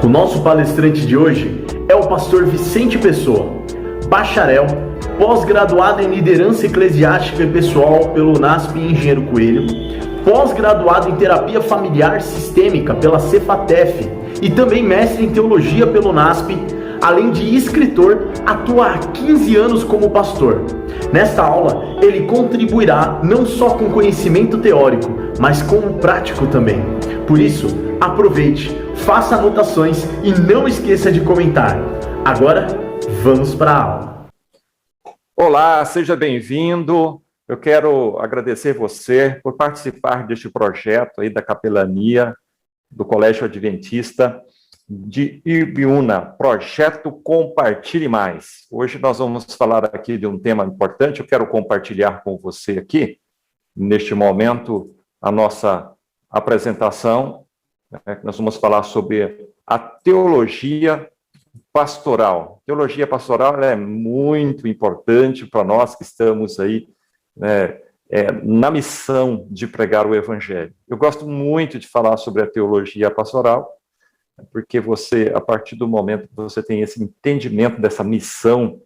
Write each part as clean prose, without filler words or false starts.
O nosso palestrante de hoje é o pastor Vicente Pessoa, bacharel, pós-graduado em liderança eclesiástica e pessoal pelo UNASP Engenheiro Coelho, pós-graduado em terapia familiar sistêmica pela Cefatef e também mestre em teologia pelo UNASP, além de escritor, atua há 15 anos como pastor. Nesta aula, ele contribuirá não só com conhecimento teórico, mas com o prático também. Por isso, aproveite, faça anotações e não esqueça de comentar. Agora, vamos para a aula. Olá, seja bem-vindo. Eu quero agradecer você por participar deste projeto aí da capelania do Colégio Adventista de Ibiúna, Projeto Compartilhe Mais. Hoje nós vamos falar aqui de um tema importante. Eu quero compartilhar com você aqui, neste momento, a nossa apresentação. Nós vamos falar sobre a teologia pastoral. Teologia pastoral é muito importante para nós que estamos aí na missão de pregar o Evangelho. Eu gosto muito de falar sobre a teologia pastoral, porque você, a partir do momento que você tem esse entendimento dessa missão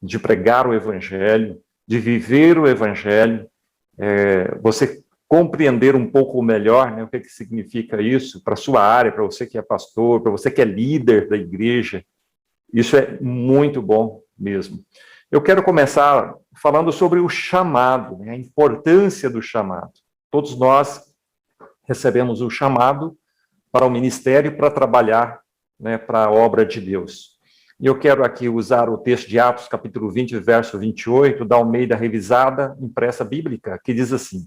de pregar o Evangelho, de viver o Evangelho, você compreender um pouco melhor, né, o que significa isso para a sua área, para você que é pastor, para você que é líder da igreja. Isso é muito bom mesmo. Eu quero começar falando sobre o chamado, né, a importância do chamado. Todos nós recebemos o chamado para o ministério, para trabalhar, né, para a obra de Deus. E eu quero aqui usar o texto de Atos, capítulo 20, verso 28, da Almeida Revisada, impressa bíblica, que diz assim: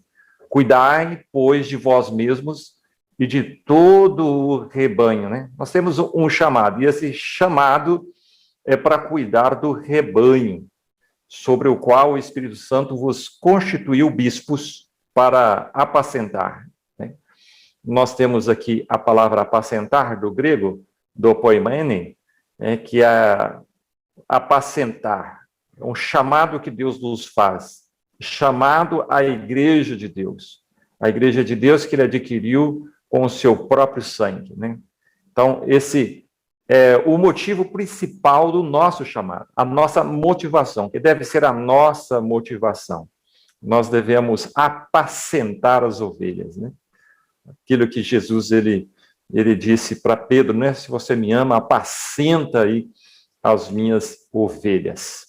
cuidai, pois, de vós mesmos e de todo o rebanho, né? Nós temos um chamado, e esse chamado é para cuidar do rebanho, sobre o qual o Espírito Santo vos constituiu bispos para apacentar. Nós temos aqui a palavra apacentar, do grego, do poimene, que é apacentar. É um chamado que Deus nos faz, chamado à igreja de Deus. A igreja de Deus que ele adquiriu com o seu próprio sangue, né? Então, esse é o motivo principal do nosso chamado, a nossa motivação, que deve ser a nossa motivação. Nós devemos apacentar as ovelhas, né? Aquilo que Jesus ele disse para Pedro, né? Se você me ama, apacenta aí as minhas ovelhas.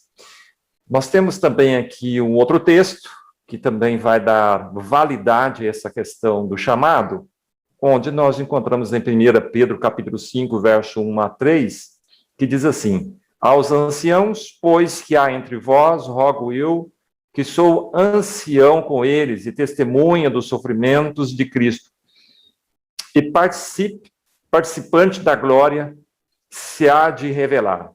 Nós temos também aqui um outro texto, que também vai dar validade a essa questão do chamado, onde nós encontramos em 1 Pedro, capítulo 5, verso 1 a 3, que diz assim: aos anciãos, pois que há entre vós, rogo eu, que sou ancião com eles e testemunha dos sofrimentos de Cristo, e participante da glória, se há de revelar.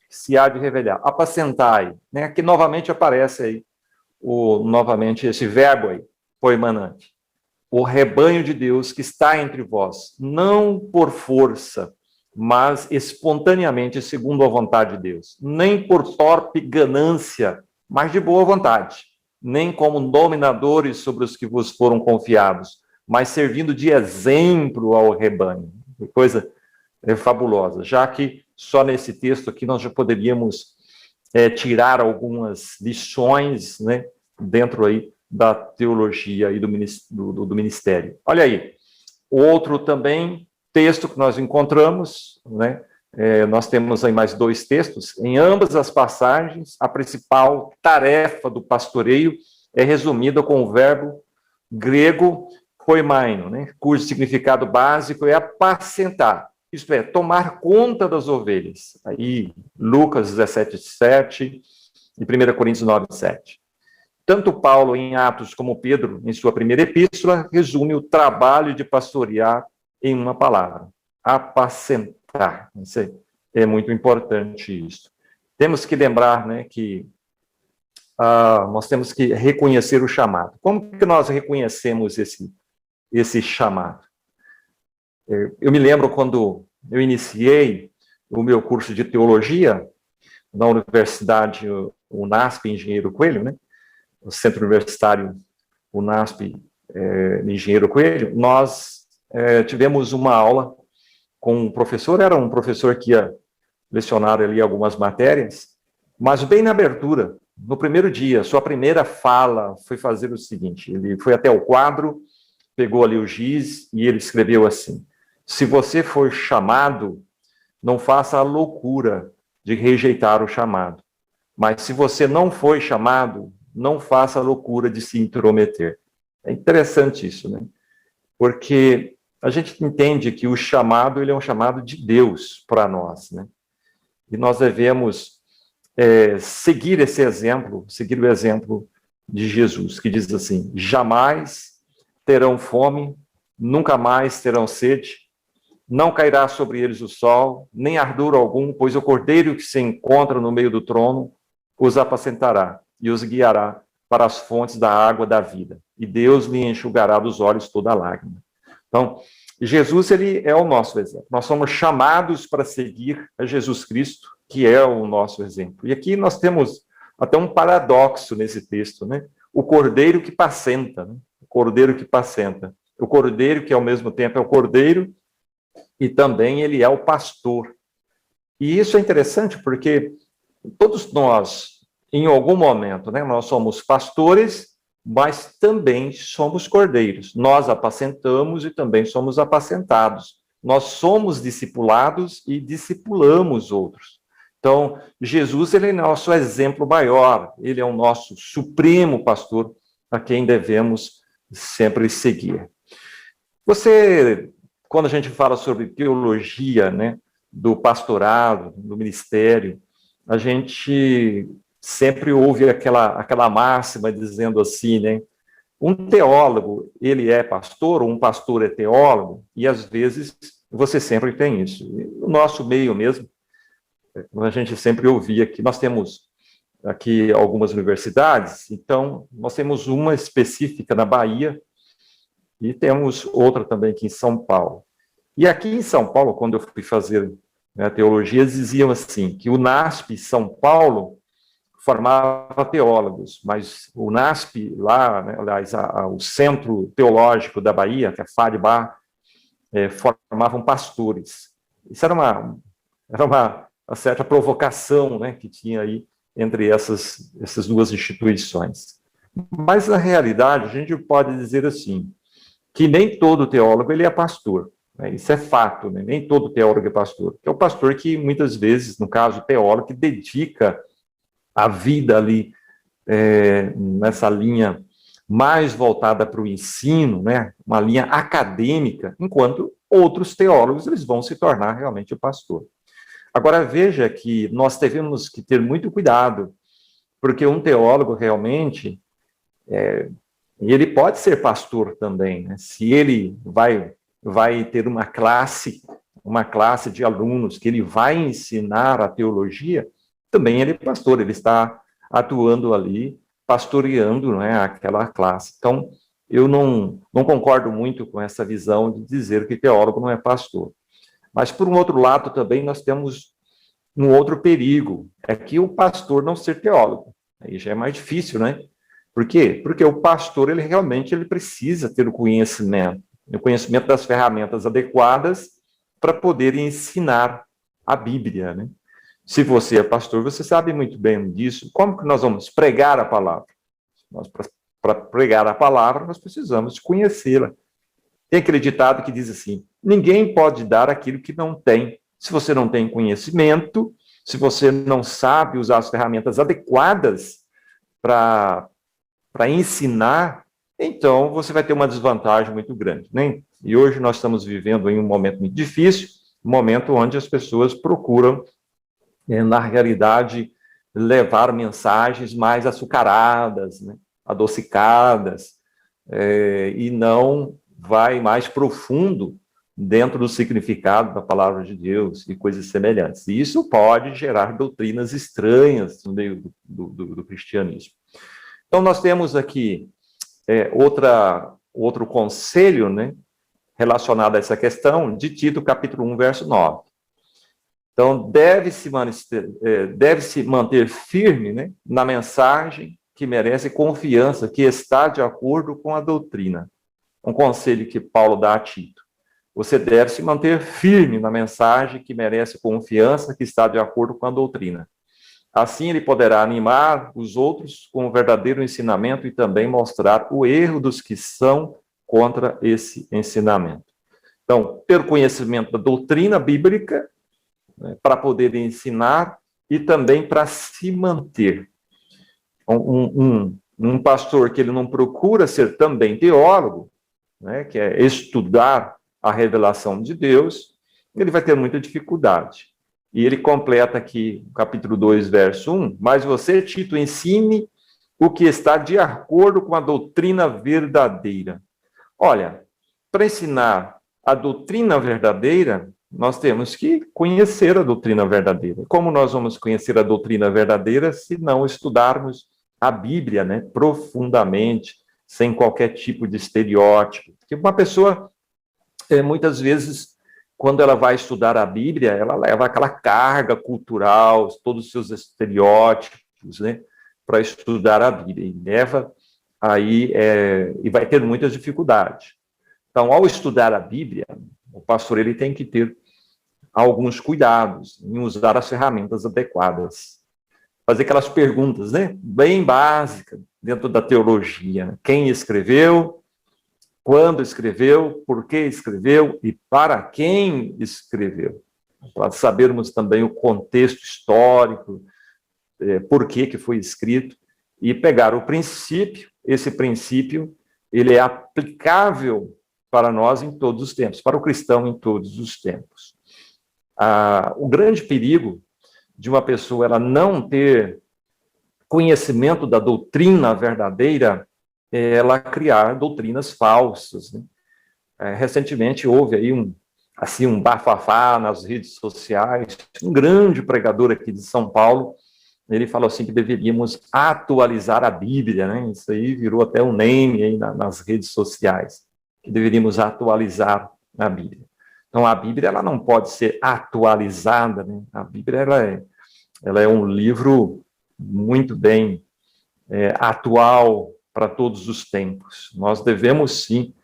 Se há de revelar. Apacentai, né? Aqui novamente aparece aí, novamente esse verbo aí, poimanante. O rebanho de Deus que está entre vós, não por força, mas espontaneamente, segundo a vontade de Deus. Nem por torpe ganância, mas de boa vontade. Nem como dominadores sobre os que vos foram confiados, mas servindo de exemplo ao rebanho. Que coisa fabulosa. Já que só nesse texto aqui nós já poderíamos tirar algumas lições, né, dentro aí da teologia e do ministério. Olha aí, outro também texto que nós encontramos, né, nós temos aí mais dois textos. Em ambas as passagens, a principal tarefa do pastoreio é resumida com o verbo grego poimaino, né, cujo significado básico é apacentar, isto é, tomar conta das ovelhas. Aí, Lucas 17:7 e 1 Coríntios 9:7. Tanto Paulo em Atos como Pedro, em sua primeira epístola, resume o trabalho de pastorear em uma palavra: apacentar. É muito importante isso. Temos que lembrar, né, que nós temos que reconhecer o chamado. Como que nós reconhecemos esse chamado? Eu me lembro quando eu iniciei o meu curso de teologia na Universidade UNASP Engenheiro Coelho, né? O Centro Universitário UNASP Engenheiro Coelho, nós tivemos uma aula com um professor, era um professor que ia lecionar ali algumas matérias, mas bem na abertura, no primeiro dia, sua primeira fala foi fazer o seguinte: ele foi até o quadro, pegou ali o giz e ele escreveu assim: se você for chamado, não faça a loucura de rejeitar o chamado. Mas se você não foi chamado, não faça a loucura de se intrometer. É interessante isso, né? Porque a gente entende que o chamado, ele é um chamado de Deus para nós, né? E nós devemos seguir esse exemplo, seguir o exemplo de Jesus, que diz assim: jamais terão fome, nunca mais terão sede, não cairá sobre eles o sol, nem ardor algum, pois o cordeiro que se encontra no meio do trono os apacentará e os guiará para as fontes da água da vida, e Deus lhe enxugará dos olhos toda lágrima. Então, Jesus, ele é o nosso exemplo. Nós somos chamados para seguir a Jesus Cristo, que é o nosso exemplo. E aqui nós temos até um paradoxo nesse texto, né? O cordeiro que apacenta, né? O cordeiro que apacenta. O cordeiro que, ao mesmo tempo, é o cordeiro e também ele é o pastor. E isso é interessante porque todos nós, em algum momento, né, nós somos pastores, mas também somos cordeiros. Nós apacentamos e também somos apacentados. Nós somos discipulados e discipulamos outros. Então, Jesus, ele é nosso exemplo maior, ele é o nosso supremo pastor a quem devemos sempre seguir. Você, quando a gente fala sobre teologia, né, do pastorado, do ministério, a gente sempre ouve aquela máxima dizendo assim, né, um teólogo, ele é pastor, ou um pastor é teólogo, e às vezes você sempre tem isso. No nosso meio mesmo, a gente sempre ouvia que nós temos aqui algumas universidades, então nós temos uma específica na Bahia e temos outra também aqui em São Paulo. E aqui em São Paulo, quando eu fui fazer, né, teologia, diziam assim, que o NASP São Paulo formava teólogos, mas o NASP lá, né, aliás, o Centro Teológico da Bahia, que é a FADBA, formavam pastores. Isso era uma certa provocação, né, que tinha aí entre essas duas instituições. Mas, na realidade, a gente pode dizer assim, que nem todo teólogo ele é pastor. Né? Isso é fato, né? Nem todo teólogo é pastor. É o pastor que, muitas vezes, no caso, teólogo, que dedica a vida ali nessa linha mais voltada para o ensino, né? Uma linha acadêmica, enquanto outros teólogos eles vão se tornar realmente o pastor. Agora, veja que nós devemos que ter muito cuidado, porque um teólogo realmente, ele pode ser pastor também, né? Se ele vai ter uma classe de alunos que ele vai ensinar a teologia, também ele é pastor, ele está atuando ali, pastoreando, né, aquela classe. Então, eu não concordo muito com essa visão de dizer que teólogo não é pastor. Mas, por um outro lado, também nós temos um outro perigo, é que o pastor não ser teólogo. Aí já é mais difícil, né? Por quê? Porque o pastor, ele realmente precisa ter o conhecimento das ferramentas adequadas para poder ensinar a Bíblia, né? Se você é pastor, você sabe muito bem disso. Como que nós vamos pregar a palavra? Para pregar a palavra, nós precisamos conhecê-la. Tem aquele ditado que diz assim, ninguém pode dar aquilo que não tem. Se você não tem conhecimento, se você não sabe usar as ferramentas adequadas para ensinar, então você vai ter uma desvantagem muito grande, né? E hoje nós estamos vivendo em um momento muito difícil, um momento onde as pessoas procuram, na realidade, levar mensagens mais açucaradas, né? Adocicadas, e não vai mais profundo dentro do significado da palavra de Deus e coisas semelhantes. E isso pode gerar doutrinas estranhas no meio do cristianismo. Então, nós temos aqui outro conselho, né, relacionado a essa questão, de Tito, capítulo 1, verso 9. Então, deve-se manter firme, né, na mensagem que merece confiança, que está de acordo com a doutrina. Um conselho que Paulo dá a Tito. você deve se manter firme na mensagem que merece confiança, que está de acordo com a doutrina. Assim, ele poderá animar os outros com o verdadeiro ensinamento e também mostrar o erro dos que são contra esse ensinamento. Então, ter conhecimento da doutrina bíblica, né, para poder ensinar e também para se manter. Um pastor que ele não procura ser também teólogo, né, que é estudar a revelação de Deus, ele vai ter muita dificuldade. E ele completa aqui, capítulo 2, verso 1, mas você, Tito, ensine o que está de acordo com a doutrina verdadeira. Olha, para ensinar a doutrina verdadeira, nós temos que conhecer a doutrina verdadeira. Como nós vamos conhecer a doutrina verdadeira se não estudarmos a Bíblia, né, profundamente, sem qualquer tipo de estereótipo? Porque uma pessoa, muitas vezes, quando ela vai estudar a Bíblia, ela leva aquela carga cultural, todos os seus estereótipos, né, para estudar a Bíblia, e leva aí, e vai ter muitas dificuldades. Então, ao estudar a Bíblia, o pastor ele tem que ter alguns cuidados em usar as ferramentas adequadas. Fazer aquelas perguntas, né, bem básicas dentro da teologia. Quem escreveu, quando escreveu, por que escreveu e para quem escreveu. Para sabermos também o contexto histórico, por que foi escrito, e pegar o princípio, esse princípio, ele é aplicável para nós em todos os tempos, para o cristão em todos os tempos. O grande perigo de uma pessoa ela não ter conhecimento da doutrina verdadeira é ela criar doutrinas falsas, né? Recentemente houve aí um bafafá nas redes sociais, um grande pregador aqui de São Paulo, ele falou assim que deveríamos atualizar a Bíblia, né? Isso aí virou até um meme aí nas redes sociais, que deveríamos atualizar a Bíblia. Então, a Bíblia ela não pode ser atualizada, né? A Bíblia ela é um livro muito bem atual para todos os tempos. Nós devemos, sim,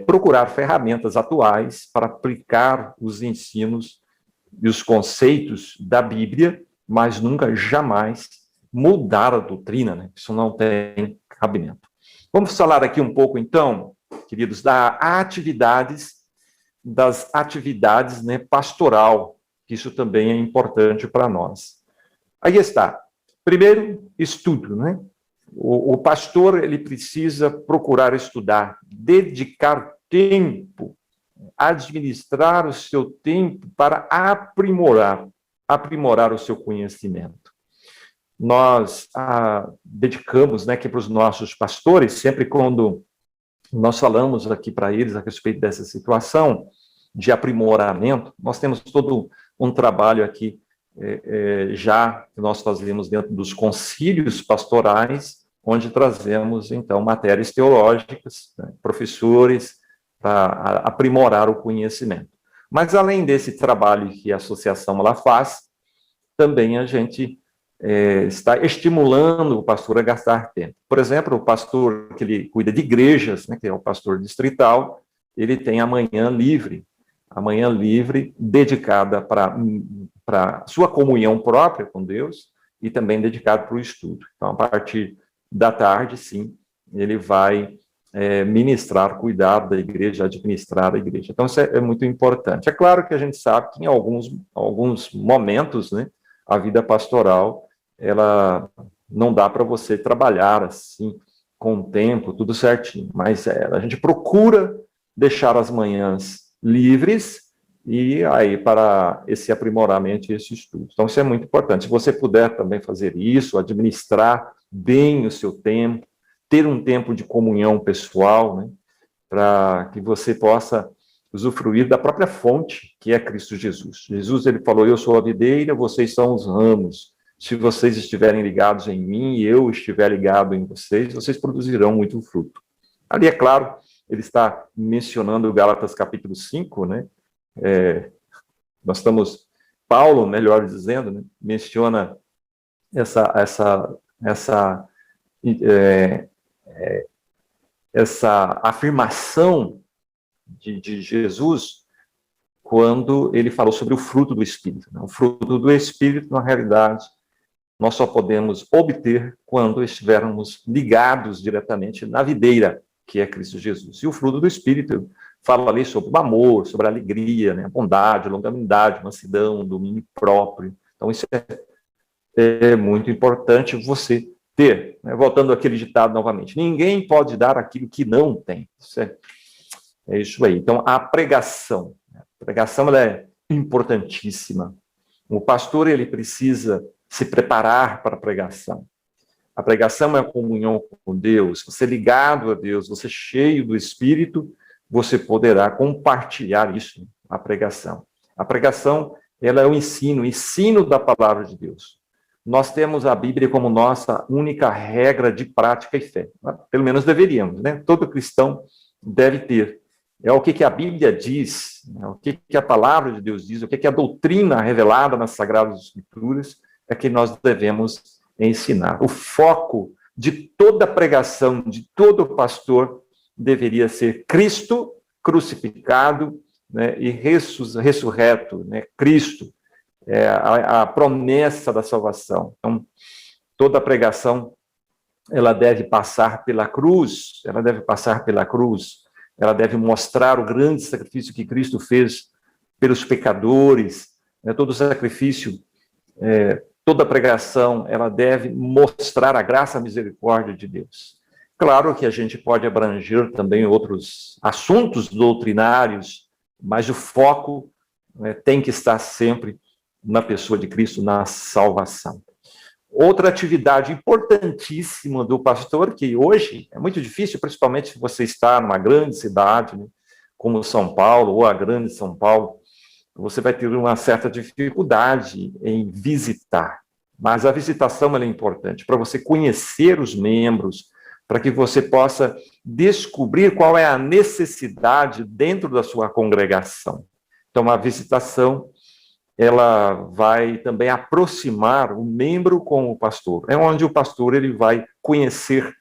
procurar ferramentas atuais para aplicar os ensinos e os conceitos da Bíblia, mas nunca, jamais, mudar a doutrina, né? Isso não tem cabimento. Vamos falar aqui um pouco, então, queridos, das atividades, né, pastoral, que isso também é importante para nós. Aí está. Primeiro, estudo, né? O pastor, ele precisa procurar estudar, dedicar tempo, administrar o seu tempo para aprimorar o seu conhecimento. Nós dedicamos, né, que para os nossos pastores, sempre quando nós falamos aqui para eles a respeito dessa situação de aprimoramento, nós temos todo um trabalho aqui já que nós fazemos dentro dos concílios pastorais, onde trazemos, então, matérias teológicas, né, professores, para aprimorar o conhecimento. Mas, além desse trabalho que a associação ela faz, também a gente está estimulando o pastor a gastar tempo. Por exemplo, o pastor que ele cuida de igrejas, né, que é o pastor distrital, ele tem a manhã livre dedicada para sua comunhão própria com Deus e também dedicado para o estudo. Então, a partir da tarde, sim, ele vai ministrar, cuidar da igreja, administrar a igreja. Então, isso é muito importante. É claro que a gente sabe que em alguns momentos, né, a vida pastoral, ela não dá para você trabalhar assim, com o tempo, tudo certinho, mas a gente procura deixar as manhãs livres e aí para esse aprimoramento e esse estudo. Então, isso é muito importante. Se você puder também fazer isso, administrar bem o seu tempo, ter um tempo de comunhão pessoal, né, para que você possa usufruir da própria fonte, que é Cristo Jesus. Jesus, ele falou, eu sou a videira, vocês são os ramos. Se vocês estiverem ligados em mim e eu estiver ligado em vocês, vocês produzirão muito fruto. Ali, é claro, ele está mencionando o Gálatas capítulo 5, né? Nós estamos, Paulo, melhor dizendo, né, menciona essa afirmação de Jesus quando ele falou sobre o fruto do Espírito. O fruto do Espírito, na realidade, nós só podemos obter quando estivermos ligados diretamente na videira, que é Cristo Jesus. E o fruto do Espírito fala ali sobre o amor, sobre a alegria, né, a bondade, a longanimidade, mansidão, domínio próprio. Então, isso é muito importante você ter. Né? Voltando àquele ditado novamente, ninguém pode dar aquilo que não tem. É isso aí. Então, a pregação ela é importantíssima. O pastor, ele precisa se preparar para a pregação. A pregação é a comunhão com Deus. Você ligado a Deus, você cheio do Espírito, você poderá compartilhar isso, a pregação. A pregação, ela é o ensino da palavra de Deus. Nós temos a Bíblia como nossa única regra de prática e fé. Pelo menos deveríamos, né? Todo cristão deve ter. É o que a Bíblia diz, o que a palavra de Deus diz, o que a doutrina revelada nas Sagradas Escrituras é que nós devemos ensinar. O foco de toda pregação, de todo pastor, deveria ser Cristo crucificado, né, e ressurreto, né, Cristo, a promessa da salvação. Então, toda pregação, ela deve passar pela cruz, ela deve mostrar o grande sacrifício que Cristo fez pelos pecadores, né, todo sacrifício, toda pregação, ela deve mostrar a graça e a misericórdia de Deus. Claro que a gente pode abranger também outros assuntos doutrinários, mas o foco, né, tem que estar sempre na pessoa de Cristo, na salvação. Outra atividade importantíssima do pastor, que hoje é muito difícil, principalmente se você está numa grande cidade, né, como São Paulo, ou a grande São Paulo, você vai ter uma certa dificuldade em visitar. Mas a visitação ela é importante para você conhecer os membros, para que você possa descobrir qual é a necessidade dentro da sua congregação. Então, a visitação, ela vai também aproximar o membro com o pastor. É onde o pastor ele vai conhecer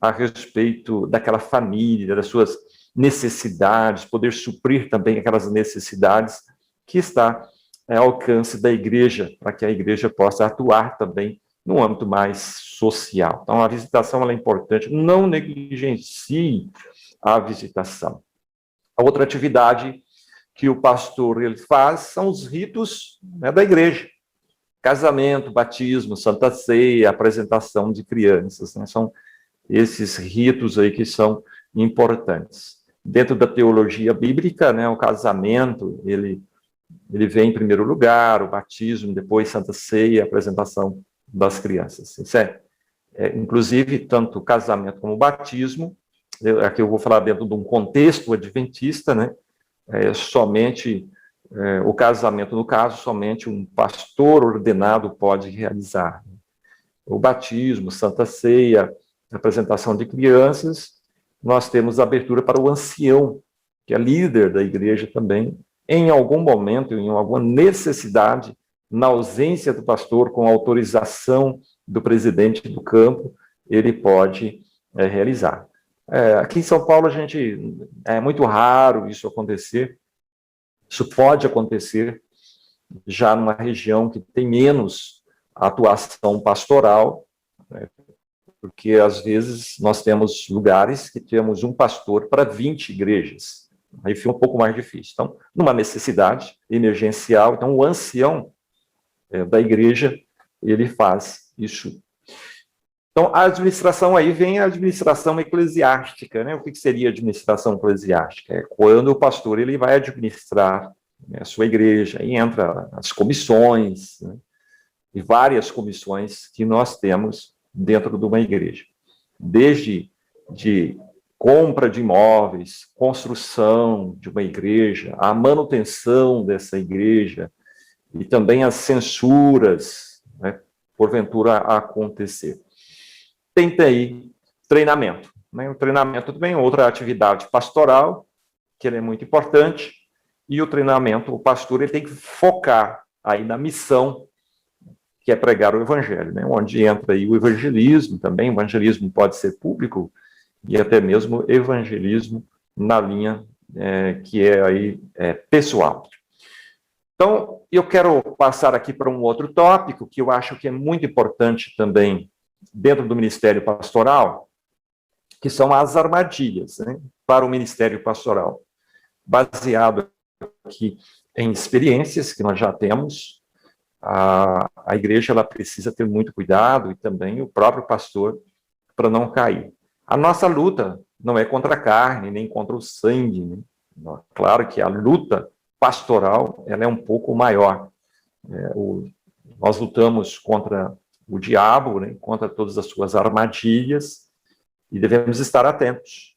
a respeito daquela família, das suas necessidades, poder suprir também aquelas necessidades que está ao alcance da igreja, para que a igreja possa atuar também no âmbito mais social. Então, a visitação ela é importante, não negligencie a visitação. A outra atividade que o pastor ele faz são os ritos, né, da igreja. Casamento, batismo, Santa Ceia, apresentação de crianças, né, são esses ritos aí que são importantes. Dentro da teologia bíblica, né, o casamento, ele vem em primeiro lugar, o batismo, depois Santa Ceia, a apresentação das crianças. Isso inclusive, tanto o casamento como o batismo, aqui eu vou falar dentro de um contexto adventista, né, somente o casamento, no caso, somente um pastor ordenado pode realizar. O batismo, Santa Ceia, a apresentação de crianças, nós temos abertura para o ancião, que é líder da igreja também, em algum momento, em alguma necessidade, na ausência do pastor, com autorização do presidente do campo, ele pode realizar. Aqui em São Paulo, é muito raro isso acontecer. Isso pode acontecer já numa região que tem menos atuação pastoral, né, porque, às vezes, nós temos lugares que temos um pastor para 20 igrejas. Aí fica um pouco mais difícil. Então, numa necessidade emergencial, então o ancião da igreja, ele faz isso. Então, a administração, aí vem a administração eclesiástica, né? O que seria a administração eclesiástica? É quando o pastor ele vai administrar, né, a sua igreja, e entra as comissões, né, e várias comissões que nós temos dentro de uma igreja. Desde de compra de imóveis, construção de uma igreja, a manutenção dessa igreja, e também as censuras, né, porventura acontecer. Tem aí treinamento, né? O treinamento também é outra atividade pastoral, que ele é muito importante, e o treinamento, o pastor ele tem que focar aí na missão, que é pregar o evangelho, né? Onde entra aí o evangelismo também. O evangelismo pode ser público e até mesmo evangelismo na linha que é aí pessoal. Então, eu quero passar aqui para um outro tópico que eu acho que é muito importante também dentro do Ministério Pastoral, que são as armadilhas, né, para o Ministério Pastoral, baseado aqui em experiências que nós já temos. A igreja ela precisa ter muito cuidado, e também o próprio pastor, para não cair. A nossa luta não é contra a carne, nem contra o sangue, né? Claro que a luta pastoral ela é um pouco maior. Nós lutamos contra o diabo, né? Contra todas as suas armadilhas, e devemos estar atentos.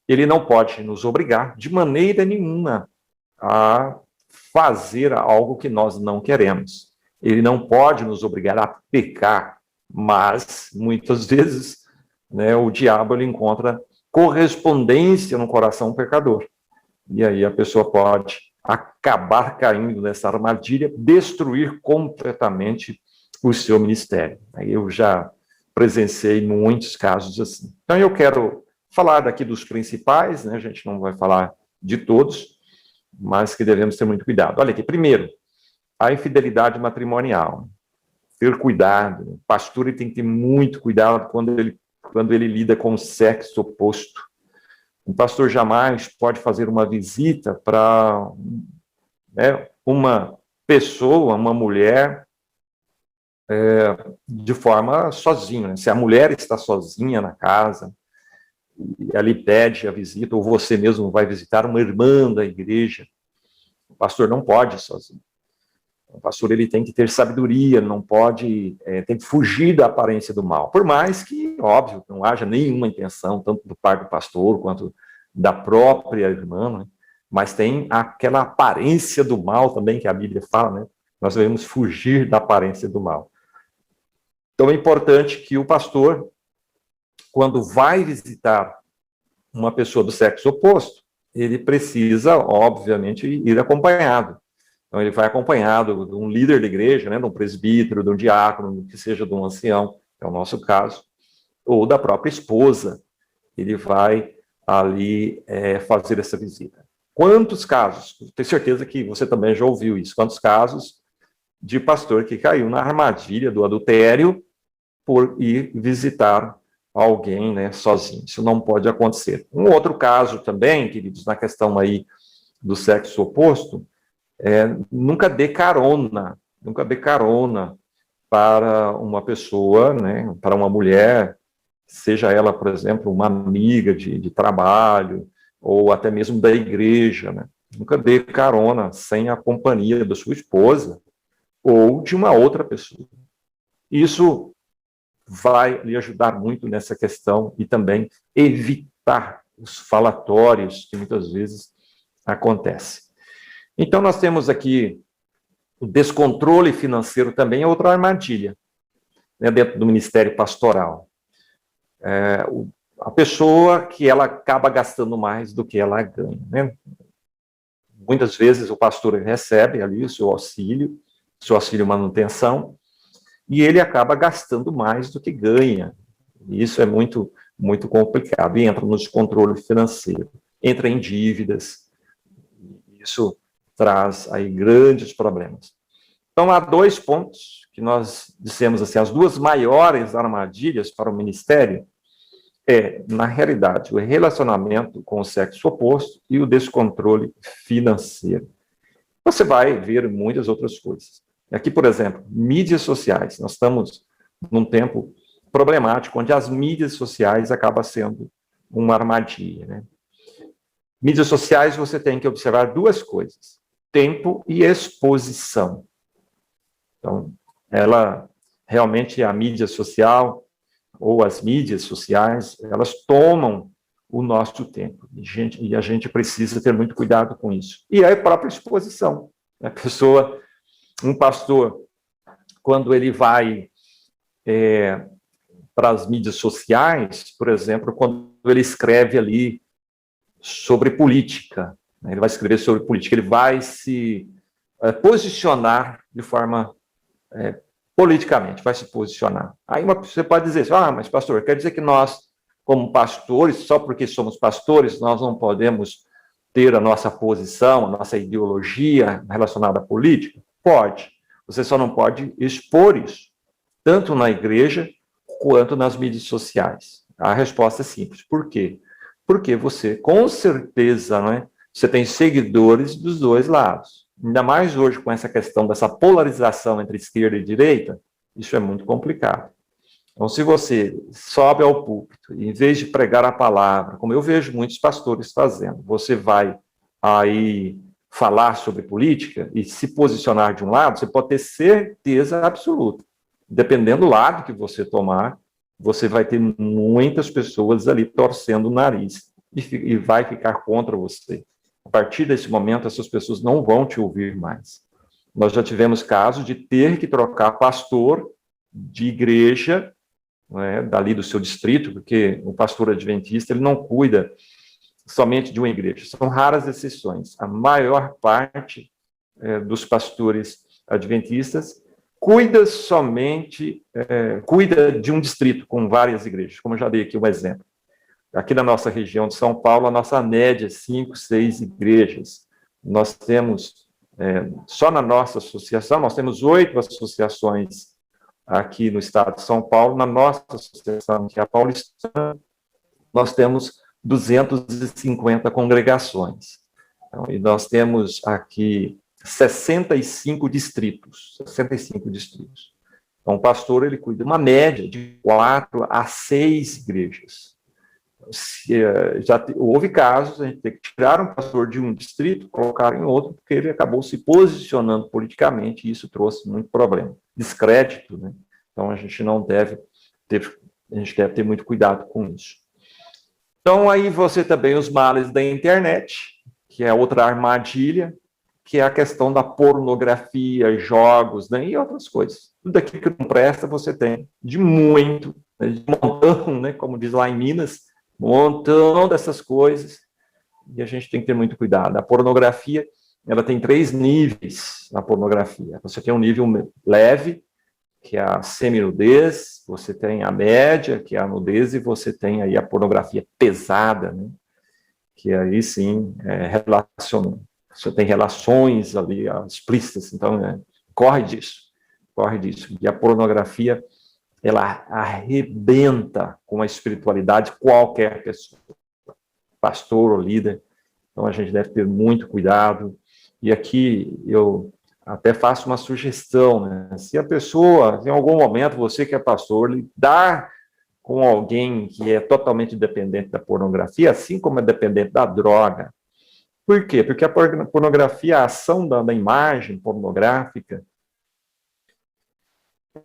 Ele não pode nos obrigar, de maneira nenhuma, a fazer algo que nós não queremos. Ele não pode nos obrigar a pecar, mas, muitas vezes, né, o diabo ele encontra correspondência no coração pecador. E aí a pessoa pode acabar caindo nessa armadilha, destruir completamente o seu ministério. Aí eu já presenciei muitos casos assim. Então eu quero falar daqui dos principais, né? A gente não vai falar de todos, mas que devemos ter muito cuidado. Olha aqui, primeiro, a infidelidade matrimonial. Ter cuidado. O pastor ele tem que ter muito cuidado quando ele lida com o sexo oposto. Um pastor jamais pode fazer uma visita para uma pessoa, uma mulher, de forma sozinha. Né? Se a mulher está sozinha na casa, e ela lhe pede a visita, ou você mesmo vai visitar uma irmã da igreja, o pastor não pode ir sozinho. O pastor ele tem que ter sabedoria, não pode, tem que fugir da aparência do mal. Por mais que, óbvio, não haja nenhuma intenção, tanto do pai do pastor, quanto da própria irmã, né? Mas tem aquela aparência do mal também, que a Bíblia fala, né? Nós devemos fugir da aparência do mal. Então é importante que o pastor, quando vai visitar uma pessoa do sexo oposto, ele precisa, obviamente, ir acompanhado. Então, ele vai acompanhado de um líder da igreja, né, de um presbítero, de um diácono, que seja de um ancião, é o nosso caso, ou da própria esposa. Ele vai ali fazer essa visita. Quantos casos, tenho certeza que você também já ouviu isso, quantos casos de pastor que caiu na armadilha do adultério por ir visitar alguém, né, sozinho. Isso não pode acontecer. Um outro caso também, queridos, na questão aí do sexo oposto, nunca dê carona para uma pessoa, né, para uma mulher, seja ela, por exemplo, uma amiga de trabalho, ou até mesmo da igreja, né? Nunca dê carona sem a companhia da sua esposa ou de uma outra pessoa. Isso vai lhe ajudar muito nessa questão e também evitar os falatórios que muitas vezes acontecem. Então, nós temos aqui o descontrole financeiro também, é outra armadilha, né, dentro do ministério pastoral. A pessoa que ela acaba gastando mais do que ela ganha. Né? Muitas vezes o pastor recebe ali o seu auxílio manutenção, e ele acaba gastando mais do que ganha. E isso é muito, muito complicado. E entra no descontrole financeiro, entra em dívidas. Isso traz aí grandes problemas. Então, há 2 pontos que nós dissemos assim, as 2 maiores armadilhas para o ministério na realidade, o relacionamento com o sexo oposto e o descontrole financeiro. Você vai ver muitas outras coisas. Aqui, por exemplo, mídias sociais. Nós estamos num tempo problemático, onde as mídias sociais acabam sendo uma armadilha. Né? Mídias sociais, você tem que observar 2 coisas. Tempo e exposição. Então, realmente a mídia social, ou as mídias sociais, elas tomam o nosso tempo. E a gente precisa ter muito cuidado com isso. E a própria exposição. A pessoa, um pastor, quando ele vai para as mídias sociais, por exemplo, quando ele escreve ali sobre política, né, ele vai escrever sobre política, ele vai se posicionar de forma politicamente, vai se posicionar. Aí você pode dizer, mas pastor, quer dizer que nós, como pastores, só porque somos pastores, nós não podemos ter a nossa posição, a nossa ideologia relacionada à política? Pode. Você só não pode expor isso, tanto na igreja quanto nas mídias sociais. A resposta é simples. Por quê? Porque você, com certeza, né, você tem seguidores dos dois lados. Ainda mais hoje com essa questão dessa polarização entre esquerda e direita, isso é muito complicado. Então, se você sobe ao púlpito e, em vez de pregar a palavra, como eu vejo muitos pastores fazendo, você vai aí falar sobre política e se posicionar de um lado, você pode ter certeza absoluta. Dependendo do lado que você tomar, você vai ter muitas pessoas ali torcendo o nariz e vai ficar contra você. A partir desse momento, essas pessoas não vão te ouvir mais. Nós já tivemos casos de ter que trocar pastor de igreja, né, dali do seu distrito, porque o pastor adventista ele não cuida somente de uma igreja. São raras exceções. A maior parte dos pastores adventistas cuida de um distrito com várias igrejas, como eu já dei aqui um exemplo. Aqui na nossa região de São Paulo, a nossa média é 5, 6 igrejas. Nós temos, só na nossa associação, nós temos 8 associações aqui no estado de São Paulo. Na nossa associação, que é a Paulistana, nós temos 250 congregações. Então, e nós temos aqui 65 distritos. 65 distritos. Então, o pastor ele cuida de uma média de 4 a 6 igrejas. Houve casos, a gente tem que tirar um pastor de um distrito, colocar em outro, porque ele acabou se posicionando politicamente, e isso trouxe muito problema. Descrédito, né? Então, a gente deve ter muito cuidado com isso. Então, aí você também os males da internet, que é outra armadilha, que é a questão da pornografia, jogos, né, e outras coisas. Tudo aquilo que não presta, você tem de muito, né, de montão, né, como diz lá em Minas, montão dessas coisas, e a gente tem que ter muito cuidado. A pornografia, ela tem 3 níveis na pornografia. Você tem um nível leve, que é a seminudez, você tem a média, que é a nudez, e você tem aí a pornografia pesada, né, que aí sim relaciona. Você tem relações ali explícitas, então corre disso. E a pornografia, ela arrebenta com a espiritualidade de qualquer pessoa, pastor ou líder. Então a gente deve ter muito cuidado. E aqui eu até faço uma sugestão, né? Se a pessoa, em algum momento, você que é pastor, lidar com alguém que é totalmente dependente da pornografia, assim como é dependente da droga. Por quê? Porque a pornografia, a ação da imagem pornográfica,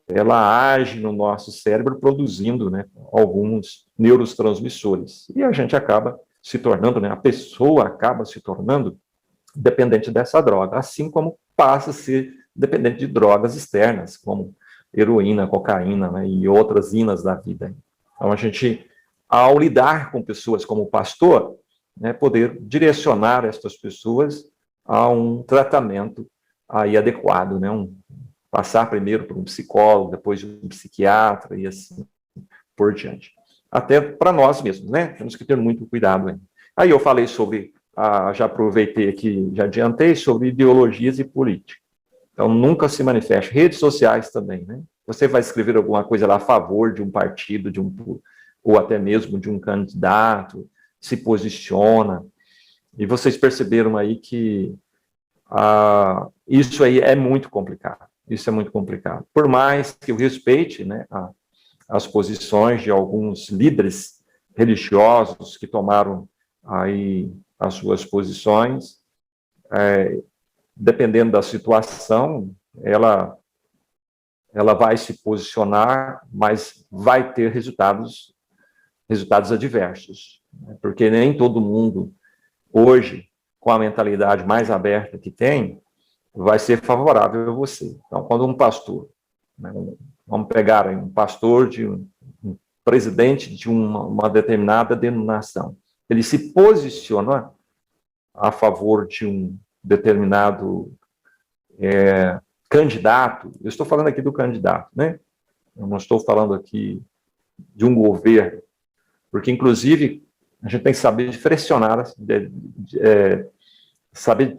ela age no nosso cérebro produzindo, né, alguns neurotransmissores. E a gente acaba se tornando, né, a pessoa acaba se tornando dependente dessa droga, assim como passa a ser dependente de drogas externas, como heroína, cocaína, né, e outras inas da vida. Então, a gente, ao lidar com pessoas como pastor, né, poder direcionar essas pessoas a um tratamento aí adequado, né, passar primeiro por um psicólogo, depois de um psiquiatra e assim por diante. Até para nós mesmos, né, temos que ter muito cuidado. Hein? Aí eu falei sobre, já aproveitei aqui, já adiantei, sobre ideologias e política. Então, nunca se manifeste. Redes sociais também, né? Você vai escrever alguma coisa lá a favor de um partido, ou até mesmo de um candidato, se posiciona, e vocês perceberam aí que isso aí é muito complicado, Por mais que eu respeite, né, as posições de alguns líderes religiosos que tomaram aí as suas posições, dependendo da situação, ela vai se posicionar, mas vai ter resultados adversos. Porque nem todo mundo, hoje, com a mentalidade mais aberta que tem, vai ser favorável a você. Então, quando um pastor, né, vamos pegar aí, um pastor, um presidente de uma determinada denominação, ele se posiciona a favor de um determinado candidato, eu estou falando aqui do candidato, né? Eu não estou falando aqui de um governo, porque, inclusive, A gente tem que saber direcionar, saber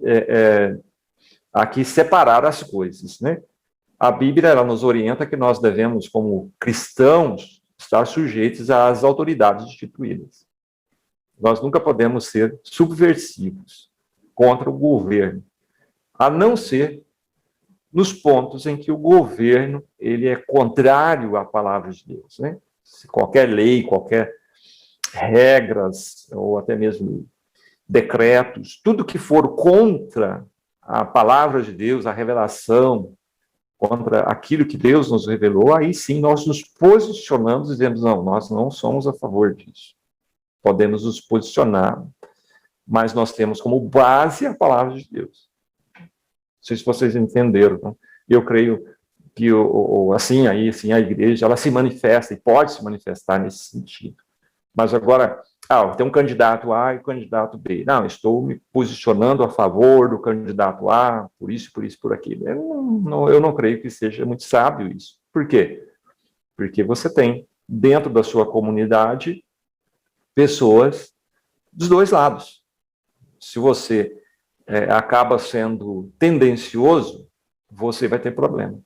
aqui separar as coisas, né? A Bíblia, ela nos orienta que nós devemos, como cristãos, estar sujeitos às autoridades instituídas. Nós nunca podemos ser subversivos contra o governo, a não ser nos pontos em que o governo ele é contrário à palavra de Deus, né? Se qualquer lei, qualquer regras, ou até mesmo decretos, tudo que for contra a palavra de Deus, a revelação, contra aquilo que Deus nos revelou, aí sim nós nos posicionamos e dizemos, não, nós não somos a favor disso. Podemos nos posicionar, mas nós temos como base a palavra de Deus. Não sei se vocês entenderam, né? Eu creio que assim a igreja ela se manifesta e pode se manifestar nesse sentido. Mas agora, tem um candidato A e um candidato B. Não, estou me posicionando a favor do candidato A, por isso, por aquilo. Eu não creio que seja muito sábio isso. Por quê? Porque você tem, dentro da sua comunidade, pessoas dos dois lados. Se você acaba sendo tendencioso, você vai ter problema.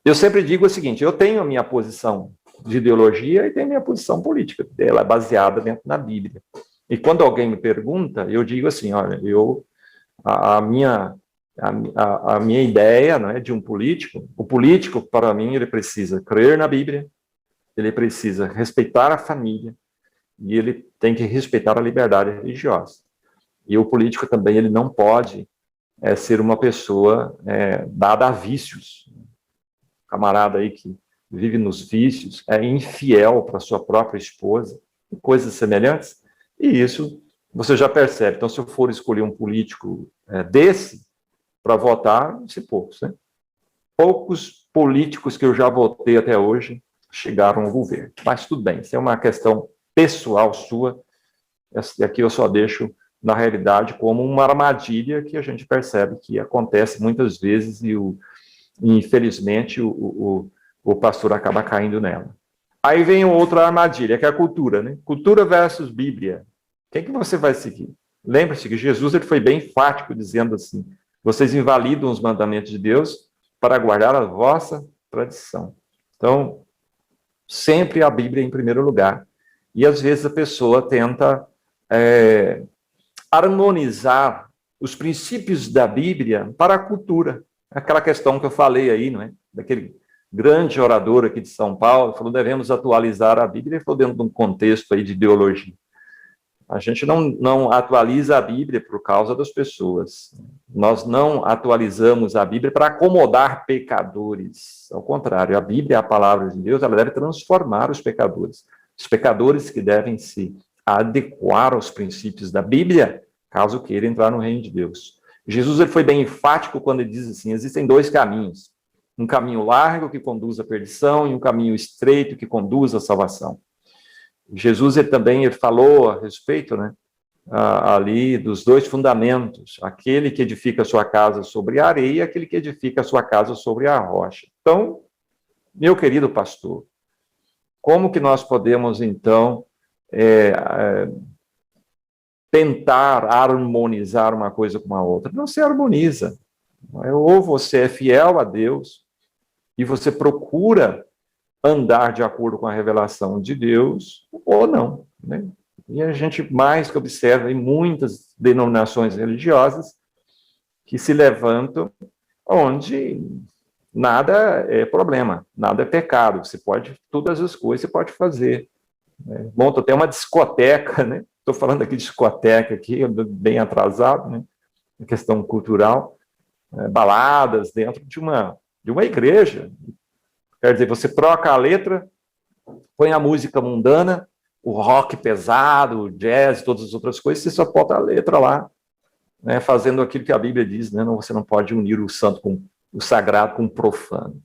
Eu sempre digo o seguinte, eu tenho a minha posição de ideologia e tenho a minha posição política. Ela é baseada dentro da Bíblia. E quando alguém me pergunta, eu digo assim, olha, a minha ideia, né, de um político, o político, para mim, ele precisa crer na Bíblia, ele precisa respeitar a família e ele tem que respeitar a liberdade religiosa. E o político também, ele não pode ser uma pessoa dada a vícios. Camarada aí que vive nos vícios, é infiel para sua própria esposa, coisas semelhantes, e isso você já percebe. Então, se eu for escolher um político desse para votar, vão ser poucos, né? Poucos políticos que eu já votei até hoje chegaram ao governo. Mas tudo bem, isso é uma questão pessoal sua, aqui eu só deixo, na realidade, como uma armadilha que a gente percebe que acontece muitas vezes e infelizmente, o pastor acaba caindo nela. Aí vem outra armadilha, que é a cultura, né? Cultura versus Bíblia. Quem que você vai seguir? Lembre-se que Jesus ele foi bem enfático, dizendo assim, vocês invalidam os mandamentos de Deus para guardar a vossa tradição. Então, sempre a Bíblia em primeiro lugar. E, às vezes, a pessoa tenta harmonizar os princípios da Bíblia para a cultura. Aquela questão que eu falei aí, não é? Daquele grande orador aqui de São Paulo, falou, devemos atualizar a Bíblia, ele falou dentro de um contexto aí de ideologia. A gente não atualiza a Bíblia por causa das pessoas. Nós não atualizamos a Bíblia para acomodar pecadores. Ao contrário, a Bíblia é a palavra de Deus, ela deve transformar os pecadores. Os pecadores que devem se adequar aos princípios da Bíblia, caso queira entrar no reino de Deus. Jesus ele foi bem enfático quando ele diz assim, existem dois caminhos. Um caminho largo que conduz à perdição e um caminho estreito que conduz à salvação. Jesus ele também falou a respeito, né, ali dos dois fundamentos, aquele que edifica a sua casa sobre a areia e aquele que edifica a sua casa sobre a rocha. Então, meu querido pastor, como que nós podemos, então, tentar harmonizar uma coisa com a outra? Não se harmoniza. Ou você é fiel a Deus e você procura andar de acordo com a revelação de Deus, ou não, né? E a gente mais que observa em muitas denominações religiosas que se levantam onde nada é problema, nada é pecado, você pode, todas as coisas você pode fazer. Né? Monta até uma discoteca, né? Estou falando aqui de discoteca, aqui, bem atrasado, né? A questão cultural, baladas dentro de uma igreja. Quer dizer, você troca a letra, põe a música mundana, o rock pesado, o jazz, todas as outras coisas, você só bota a letra lá, né, fazendo aquilo que a Bíblia diz, né, você não pode unir o santo com o sagrado com o profano.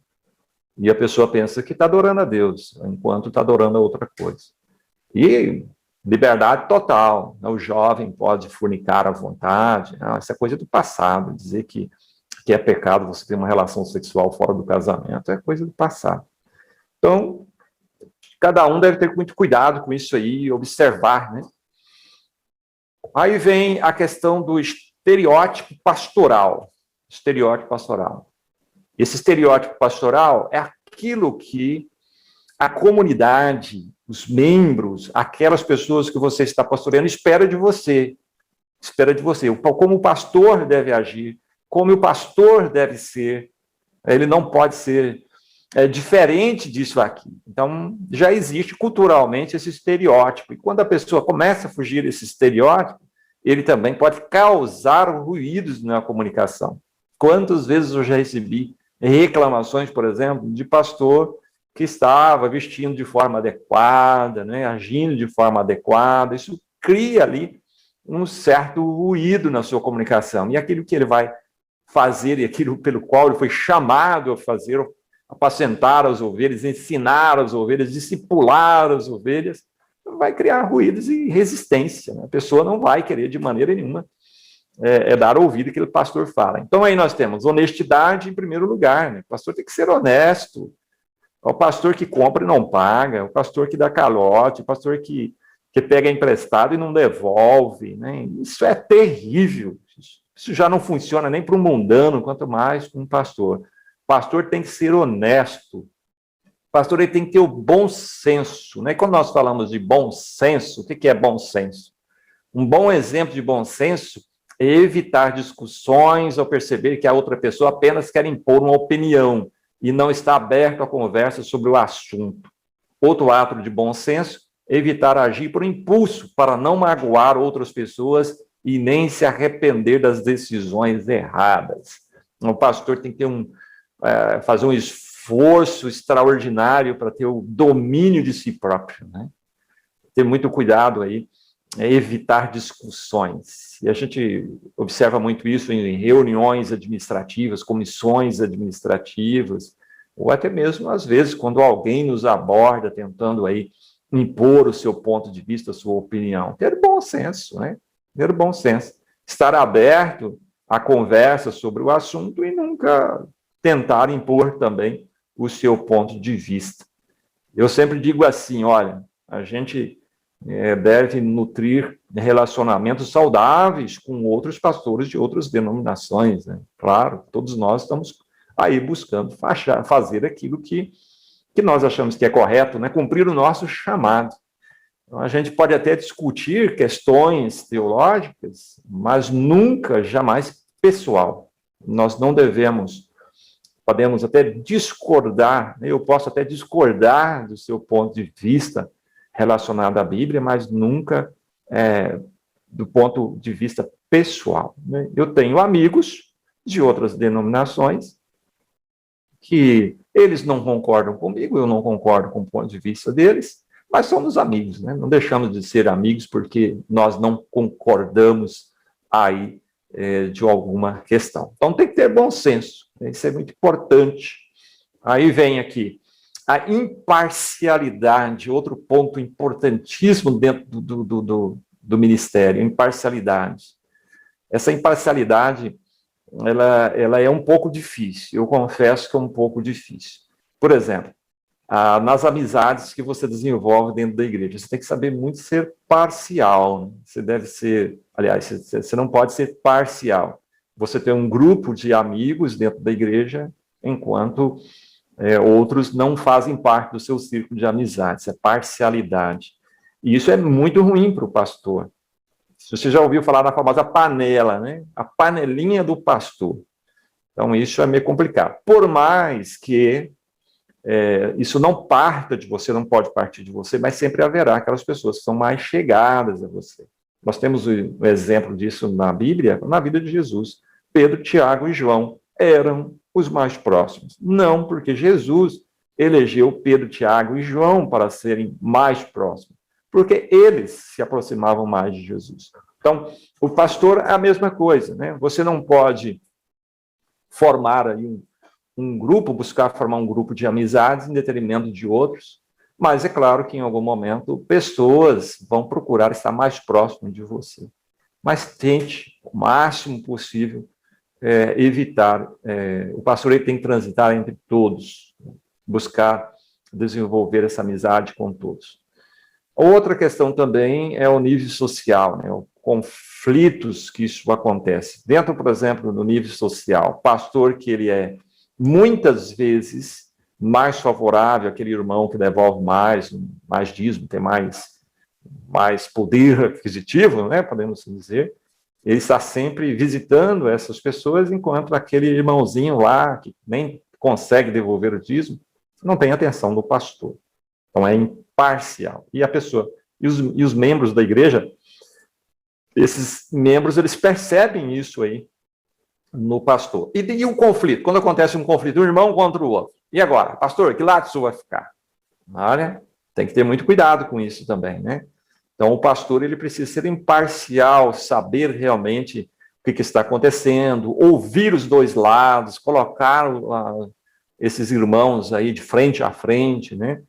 E a pessoa pensa que está adorando a Deus, enquanto está adorando a outra coisa. E liberdade total, né, o jovem pode fornicar à vontade, essa é coisa do passado, dizer que é pecado você ter uma relação sexual fora do casamento, é coisa do passado. Então, cada um deve ter muito cuidado com isso aí, observar, né? aí vem a questão do estereótipo pastoral. Estereótipo pastoral. Esse estereótipo pastoral é aquilo que a comunidade, os membros, aquelas pessoas que você está pastoreando, espera de você. Espera de você. Como o pastor deve agir, como o pastor deve ser. Ele não pode ser diferente disso aqui. Então, já existe culturalmente esse estereótipo. E quando a pessoa começa a fugir desse estereótipo, ele também pode causar ruídos na comunicação. Quantas vezes eu já recebi reclamações, por exemplo, de pastor que estava vestindo de forma adequada, né, agindo de forma adequada. Isso cria ali um certo ruído na sua comunicação. E aquilo que ele vai fazer, e aquilo pelo qual ele foi chamado a fazer, apacentar as ovelhas, ensinar as ovelhas, discipular as ovelhas, vai criar ruídos e resistência. Né? A pessoa não vai querer de maneira nenhuma dar ouvido àquilo que o pastor fala. Então aí nós temos honestidade em primeiro lugar. Né? O pastor tem que ser honesto. É o pastor que compra e não paga, é o pastor que dá calote, o pastor que pega emprestado e não devolve. Né? Isso é terrível. Isso já não funciona nem para um mundano, quanto mais para um pastor. O pastor tem que ser honesto. O pastor ele tem que ter o bom senso. Né? Quando nós falamos de bom senso, o que é bom senso? Um bom exemplo de bom senso é evitar discussões ao perceber que a outra pessoa apenas quer impor uma opinião e não está aberto à conversa sobre o assunto. Outro ato de bom senso é evitar agir por impulso para não magoar outras pessoas e nem se arrepender das decisões erradas. O pastor tem que ter fazer um esforço extraordinário para ter o domínio de si próprio, né? Ter muito cuidado aí, evitar discussões. E a gente observa muito isso em reuniões administrativas, comissões administrativas, ou até mesmo, às vezes, quando alguém nos aborda tentando aí impor o seu ponto de vista, a sua opinião. Ter bom senso, né? Ter bom senso. Estar aberto à conversa sobre o assunto e nunca tentar impor também o seu ponto de vista. Eu sempre digo assim, olha, a gente deve nutrir relacionamentos saudáveis com outros pastores de outras denominações, né? Claro, todos nós estamos aí buscando fazer aquilo que nós achamos que é correto, né? Cumprir o nosso chamado. Então, a gente pode até discutir questões teológicas, mas nunca, jamais pessoal. Nós não podemos até discordar, eu posso até discordar do seu ponto de vista relacionado à Bíblia, mas nunca do ponto de vista pessoal. Né? Eu tenho amigos de outras denominações que eles não concordam comigo, eu não concordo com o ponto de vista deles, mas somos amigos, né? Não deixamos de ser amigos porque nós não concordamos aí de alguma questão. Então tem que ter bom senso, né? Isso é muito importante. Aí vem aqui a imparcialidade, outro ponto importantíssimo dentro do ministério, imparcialidade. Essa imparcialidade, ela é um pouco difícil, eu confesso que é um pouco difícil. Por exemplo, nas amizades que você desenvolve dentro da igreja, você tem que saber muito ser parcial, né? Você deve ser, aliás, você não pode ser parcial. Você tem um grupo de amigos dentro da igreja, enquanto outros não fazem parte do seu círculo de amizades, é parcialidade. E isso é muito ruim para o pastor. Você já ouviu falar da famosa panela, né? A panelinha do pastor. Então, isso é meio complicado. Por mais que isso não parta de você, não pode partir de você, mas sempre haverá aquelas pessoas que são mais chegadas a você. Nós temos um exemplo disso na Bíblia, na vida de Jesus. Pedro, Tiago e João eram os mais próximos. Não porque Jesus elegeu Pedro, Tiago e João para serem mais próximos, porque eles se aproximavam mais de Jesus. Então, o pastor é a mesma coisa, né? Você não pode formar aí um grupo, buscar formar um grupo de amizades em detrimento de outros, mas é claro que em algum momento pessoas vão procurar estar mais próximo de você. Mas tente, o máximo possível, evitar. O pastor ele tem que transitar entre todos, buscar desenvolver essa amizade com todos. Outra questão também é o nível social, né? Os conflitos que isso acontece. Dentro, por exemplo, do nível social, pastor que ele é muitas vezes mais favorável àquele irmão que devolve mais dízimo, tem mais poder aquisitivo, né? Podemos dizer. Ele está sempre visitando essas pessoas, enquanto aquele irmãozinho lá, que nem consegue devolver o dízimo, não tem atenção do pastor. Então, é imparcial. E a pessoa, e os membros da igreja, esses membros, eles percebem isso aí no pastor. E o conflito? Quando acontece um conflito, um irmão contra o outro. E agora? Pastor, que lado o senhor vai ficar? Olha, tem que ter muito cuidado com isso também, né? Então, o pastor, ele precisa ser imparcial, saber realmente o que está acontecendo, ouvir os dois lados, colocar esses irmãos aí de frente a frente, né?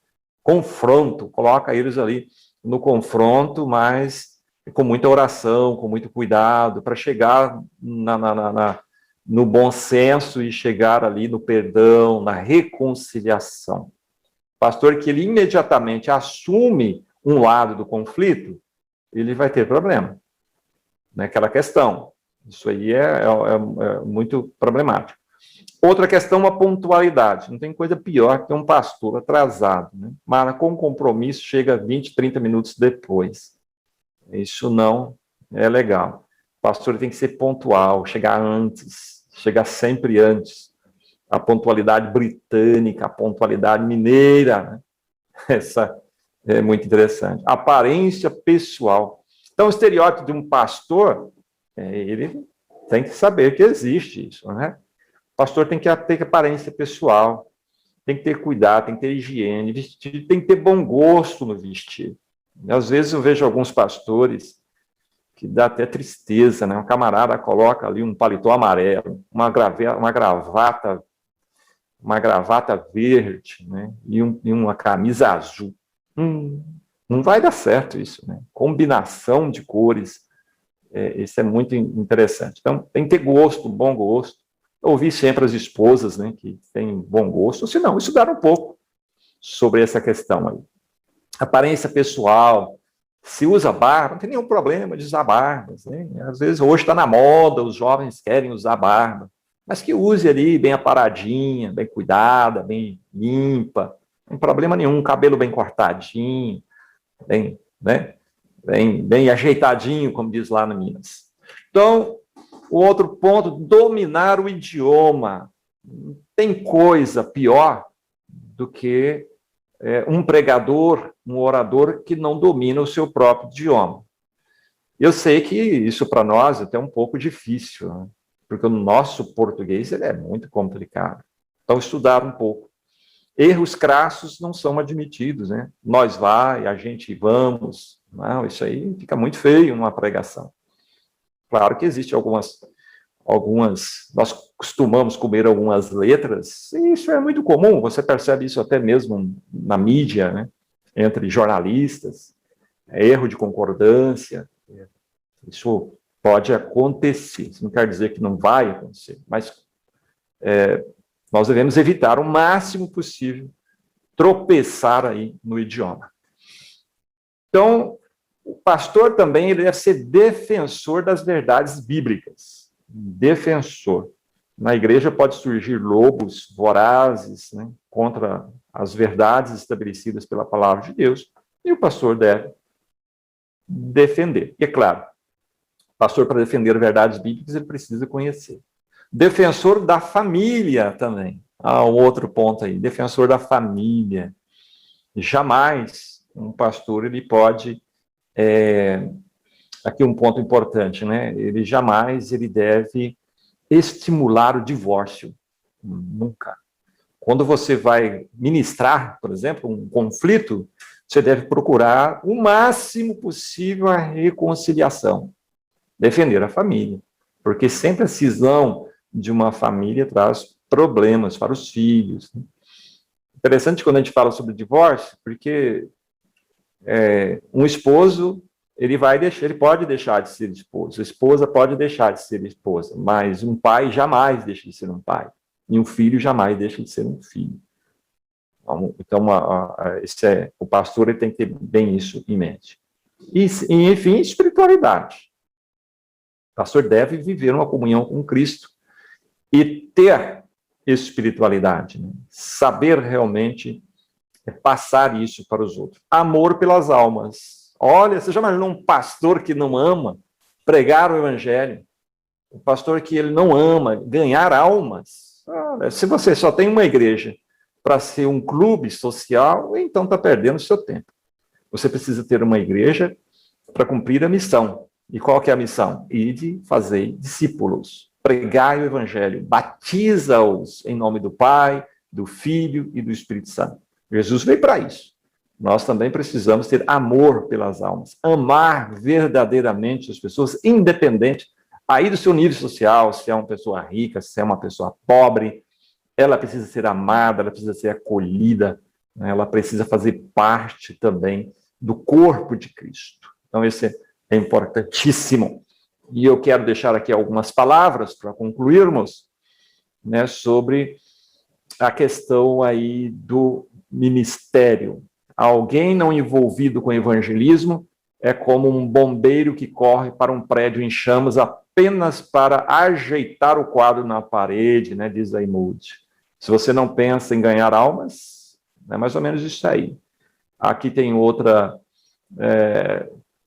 Confronto, coloca eles ali no confronto, mas com muita oração, com muito cuidado, para chegar no bom senso e chegar ali no perdão, na reconciliação. Pastor que ele imediatamente assume um lado do conflito, ele vai ter problema. Naquela questão. Isso aí é muito problemático. Outra questão, a pontualidade. Não tem coisa pior que um pastor atrasado, né? Mas com compromisso chega 20, 30 minutos depois. Isso não é legal. O pastor tem que ser pontual, chegar antes, chegar sempre antes. A pontualidade britânica, a pontualidade mineira, né? Essa é muito interessante. Aparência pessoal. Então, o estereótipo de um pastor, ele tem que saber que existe isso, né? O pastor tem que ter aparência pessoal, tem que ter cuidado, tem que ter higiene, vestir, tem que ter bom gosto no vestir. Às vezes eu vejo alguns pastores que dá até tristeza, né? Um camarada coloca ali um paletó amarelo, uma gravata verde, né? E uma camisa azul. Não vai dar certo isso, né? Combinação de cores, isso é muito interessante. Então, tem que ter gosto, bom gosto. Ouvir sempre as esposas, né, que têm bom gosto, se não, estudar um pouco sobre essa questão aí. Aparência pessoal, se usa barba, não tem nenhum problema de usar barbas, né? Às vezes, hoje está na moda, os jovens querem usar barba, mas que use ali bem aparadinha, bem cuidada, bem limpa, não tem problema nenhum, cabelo bem cortadinho, bem, né, bem ajeitadinho, como diz lá no Minas. Então, o outro ponto, dominar o idioma. Tem coisa pior do que um pregador, um orador que não domina o seu próprio idioma. Eu sei que isso para nós é até um pouco difícil, né? Porque o nosso português ele é muito complicado. Então, estudar um pouco. Erros crassos não são admitidos, né? Nós vai, a gente vamos. Não, isso aí fica muito feio numa pregação. Claro que existe algumas, nós costumamos comer algumas letras, e isso é muito comum, você percebe isso até mesmo na mídia, né? Entre jornalistas, erro de concordância, isso pode acontecer, isso não quer dizer que não vai acontecer, mas nós devemos evitar o máximo possível tropeçar aí no idioma. Então, o pastor também ele deve ser defensor das verdades bíblicas. Defensor. Na igreja pode surgir lobos vorazes, né, contra as verdades estabelecidas pela palavra de Deus, e o pastor deve defender. E é claro, o pastor, para defender verdades bíblicas, ele precisa conhecer. Defensor da família também. Um outro ponto aí, defensor da família. Jamais um pastor ele pode... aqui um ponto importante, né? Ele deve estimular o divórcio. Nunca. Quando você vai ministrar, por exemplo, um conflito, você deve procurar o máximo possível a reconciliação. Defender a família. Porque sempre a cisão de uma família traz problemas para os filhos. Interessante quando a gente fala sobre divórcio, porque um esposo, ele pode deixar de ser esposo, a esposa pode deixar de ser esposa, mas um pai jamais deixa de ser um pai, e um filho jamais deixa de ser um filho. Então, o pastor ele tem que ter bem isso em mente. E, enfim, espiritualidade. O pastor deve viver uma comunhão com Cristo e ter espiritualidade, né? Saber realmente passar isso para os outros. Amor pelas almas. Olha, você já imaginou um pastor que não ama pregar o evangelho? Um pastor que ele não ama ganhar almas? Olha, se você só tem uma igreja para ser um clube social, então está perdendo o seu tempo. Você precisa ter uma igreja para cumprir a missão. E qual que é a missão? Ide fazer discípulos. Pregai o evangelho. Batiza-os em nome do Pai, do Filho e do Espírito Santo. Jesus veio para isso. Nós também precisamos ter amor pelas almas. Amar verdadeiramente as pessoas, independente aí do seu nível social, se é uma pessoa rica, se é uma pessoa pobre. Ela precisa ser amada, ela precisa ser acolhida, né? Ela precisa fazer parte também do corpo de Cristo. Então, esse é importantíssimo. E eu quero deixar aqui algumas palavras para concluirmos, né, sobre a questão aí do ministério. Alguém não envolvido com evangelismo é como um bombeiro que corre para um prédio em chamas apenas para ajeitar o quadro na parede, né, diz aí Moody. Se você não pensa em ganhar almas, é mais ou menos isso aí. Aqui tem outra,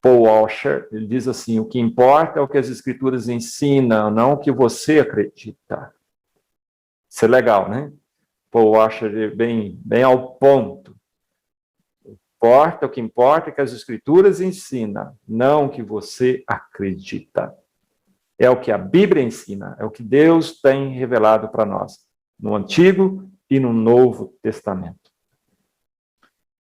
Paul Washer, ele diz assim: o que importa é o que as escrituras ensinam, não o que você acredita. Isso é legal, né? Paul Washer bem ao ponto. O que importa é que as escrituras ensinam, não o que você acredita. É o que a Bíblia ensina, é o que Deus tem revelado para nós, no Antigo e no Novo Testamento.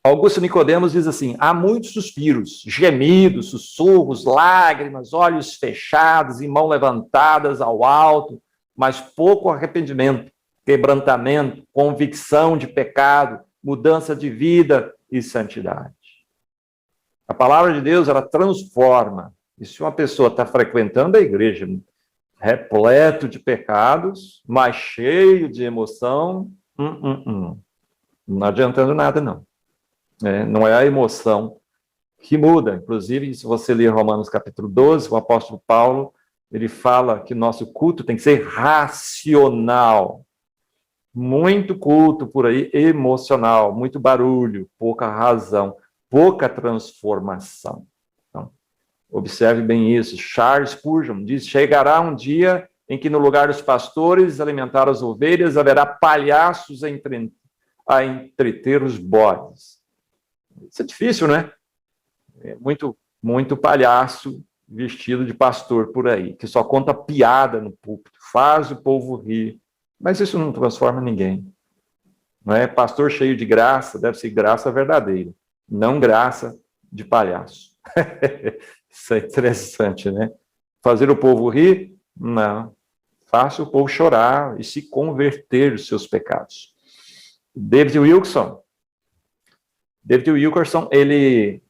Augusto Nicodemos diz assim: há muitos suspiros, gemidos, sussurros, lágrimas, olhos fechados e mãos levantadas ao alto, mas pouco arrependimento, quebrantamento, convicção de pecado, mudança de vida e santidade. A palavra de Deus, ela transforma. E se uma pessoa está frequentando a igreja repleto de pecados, mas cheio de emoção, não adiantando nada, não. Não é a emoção que muda. Inclusive, se você ler Romanos capítulo 12, o apóstolo Paulo, ele fala que nosso culto tem que ser racional. Muito culto por aí, emocional, muito barulho, pouca razão, pouca transformação. Então, observe bem isso. Charles Spurgeon diz: chegará um dia em que no lugar dos pastores alimentar as ovelhas, haverá palhaços a entreter os bodes. Isso é difícil, né? Muito palhaço vestido de pastor por aí, que só conta piada no púlpito, faz o povo rir, mas isso não transforma ninguém. Não é? Pastor cheio de graça deve ser graça verdadeira, não graça de palhaço. Isso é interessante, né? Fazer o povo rir? Não. Faça o povo chorar e se converter dos seus pecados. David Wilkerson, ele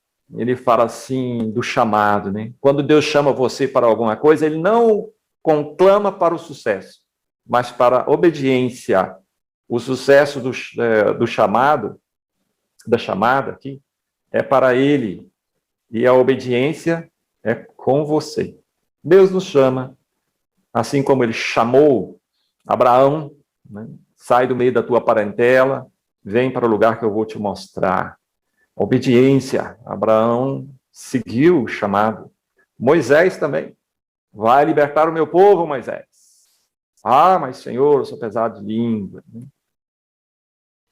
fala assim do chamado, né? Quando Deus chama você para alguma coisa, ele não conclama para o sucesso, mas para a obediência. O sucesso do chamado, da chamada aqui, é para ele, e a obediência é com você. Deus nos chama, assim como ele chamou Abraão, né? Sai do meio da tua parentela, vem para o lugar que eu vou te mostrar. Obediência. Abraão seguiu o chamado. Moisés também. Vai libertar o meu povo, Moisés. Ah, mas Senhor, eu sou pesado de língua.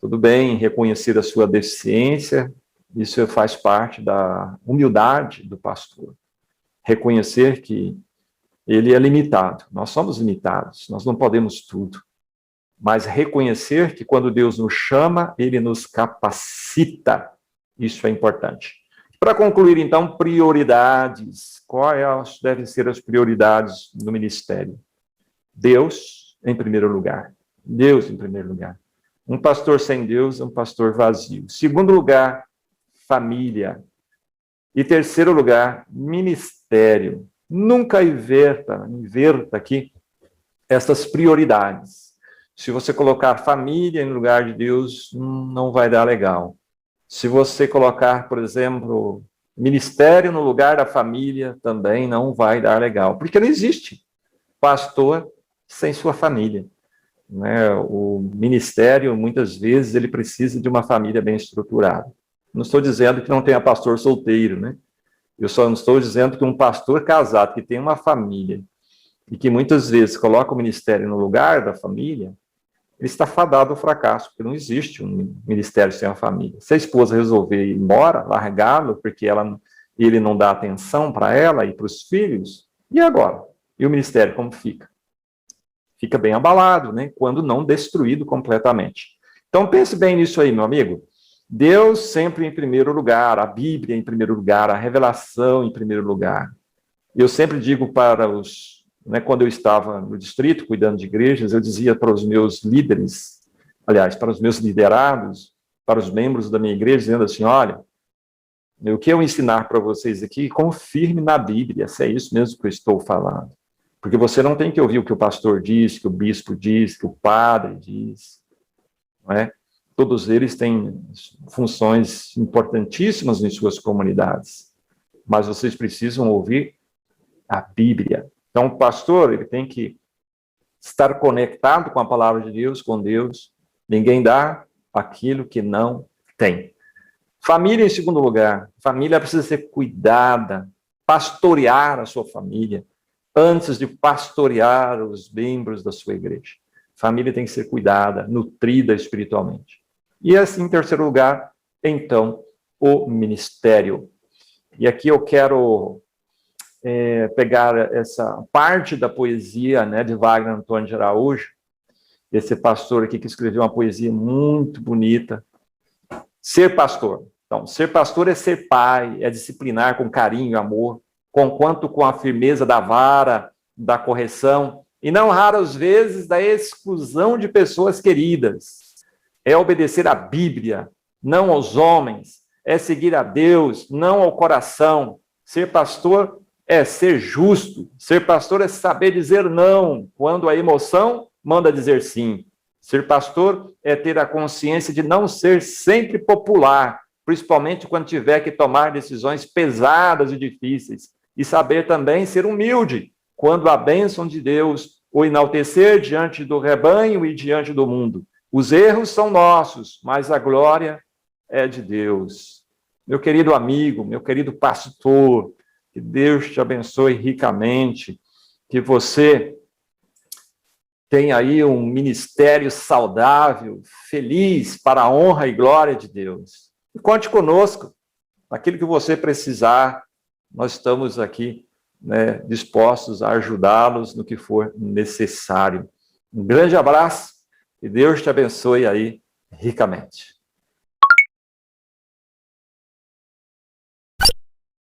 Tudo bem, reconhecer a sua deficiência, isso faz parte da humildade do pastor. Reconhecer que ele é limitado. Nós somos limitados, nós não podemos tudo. Mas reconhecer que quando Deus nos chama, ele nos capacita. Isso é importante. Para concluir, então, prioridades. Quais devem ser as prioridades do ministério? Deus, em primeiro lugar. Deus, em primeiro lugar. Um pastor sem Deus é um pastor vazio. Segundo lugar, família. E terceiro lugar, ministério. Nunca inverta aqui essas prioridades. Se você colocar família em lugar de Deus, não vai dar legal. Se você colocar, por exemplo, ministério no lugar da família, também não vai dar legal. Porque não existe pastor sem sua família, né? O ministério, muitas vezes, ele precisa de uma família bem estruturada. Não estou dizendo que não tenha pastor solteiro, né? Eu só não estou dizendo que um pastor casado, que tem uma família, e que muitas vezes coloca o ministério no lugar da família, ele está fadado ao fracasso, porque não existe um ministério sem a família. Se a esposa resolver ir embora, largá-lo, porque ele não dá atenção para ela e para os filhos, e agora? E o ministério como fica? Fica bem abalado, né? Quando não destruído completamente. Então pense bem nisso aí, meu amigo. Deus sempre em primeiro lugar, a Bíblia em primeiro lugar, a revelação em primeiro lugar. Eu sempre digo para os... Quando eu estava no distrito, cuidando de igrejas, eu dizia para os meus líderes, aliás, para os meus liderados, para os membros da minha igreja, dizendo assim, olha, o que eu ensinar para vocês aqui, confirme na Bíblia, se é isso mesmo que eu estou falando. Porque você não tem que ouvir o que o pastor diz, que o bispo diz, que o padre diz, não é? Todos eles têm funções importantíssimas em suas comunidades, mas vocês precisam ouvir a Bíblia. Então, o pastor, ele tem que estar conectado com a palavra de Deus, com Deus. Ninguém dá aquilo que não tem. Família em segundo lugar. Família precisa ser cuidada, pastorear a sua família, antes de pastorear os membros da sua igreja. Família tem que ser cuidada, nutrida espiritualmente. E assim, em terceiro lugar, então, o ministério. E aqui eu quero... pegar essa parte da poesia, né, de Wagner Antônio de Araújo, esse pastor aqui que escreveu uma poesia muito bonita. Ser pastor. Então, ser pastor é ser pai, é disciplinar com carinho e amor, conquanto com a firmeza da vara, da correção, e não raras vezes da exclusão de pessoas queridas. É obedecer à Bíblia, não aos homens, é seguir a Deus, não ao coração. Ser pastor é ser justo. Ser pastor é saber dizer não, quando a emoção manda dizer sim. Ser pastor é ter a consciência de não ser sempre popular, principalmente quando tiver que tomar decisões pesadas e difíceis. E saber também ser humilde, quando a bênção de Deus o enaltecer diante do rebanho e diante do mundo. Os erros são nossos, mas a glória é de Deus. Meu querido amigo, meu querido pastor, que Deus te abençoe ricamente, que você tenha aí um ministério saudável, feliz, para a honra e glória de Deus. E conte conosco, naquilo que você precisar, nós estamos aqui, né, dispostos a ajudá-los no que for necessário. Um grande abraço e Deus te abençoe aí ricamente.